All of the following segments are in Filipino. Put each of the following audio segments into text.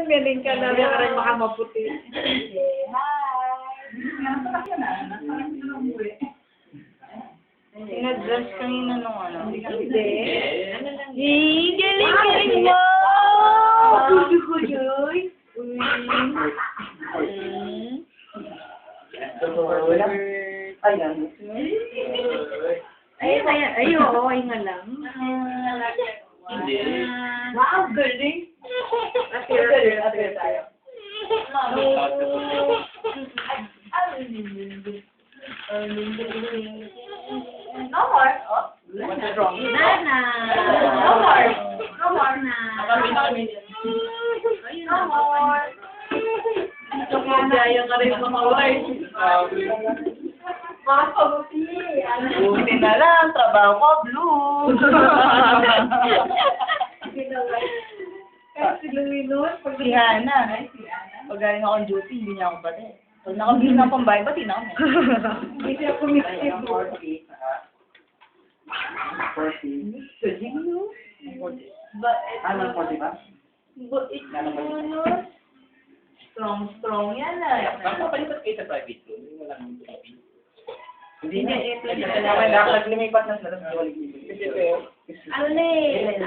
Galing ka na. Kaya rin baka maputi. Sinadjust kanina nung ano. Hindi. Galing mo! Kujoy. Ayan. Ay, oo, ay nga lang. Hindi. Wow, galing. Atira tayo. No more. What's wrong? Nana. No more. No more na. No more. Kaya ka rin mga words. Mga pabuti. Buti na lang, trabaho ko, blue. Kasi luminon. Si Hana. Pag galing akong duty, hindi niya ako pati. Pag nakabili na akong bahay, pati na ako. Hindi siya pumisip mo. 40. But Ano, 40 ba? strong yan ah. Napapalipat kayo sa private school. Wala nang Philippines. Hindi na. Hindi. Naglipat na sila sa balik dito. Ano na eh?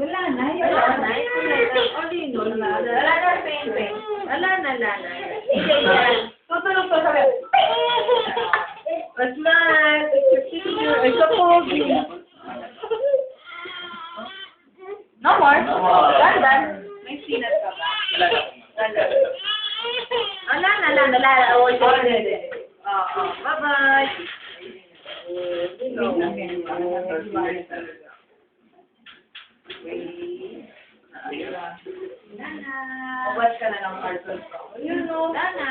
Wala na. Wala na, painting. Wala na. Tutulog ko sa web. What's that? Ay, sa pogi. No more? No more. Dandan. May sinat ka ba? Wala na. Oh, bye-bye. Nana. Awas ka na ng cartoon. Nana.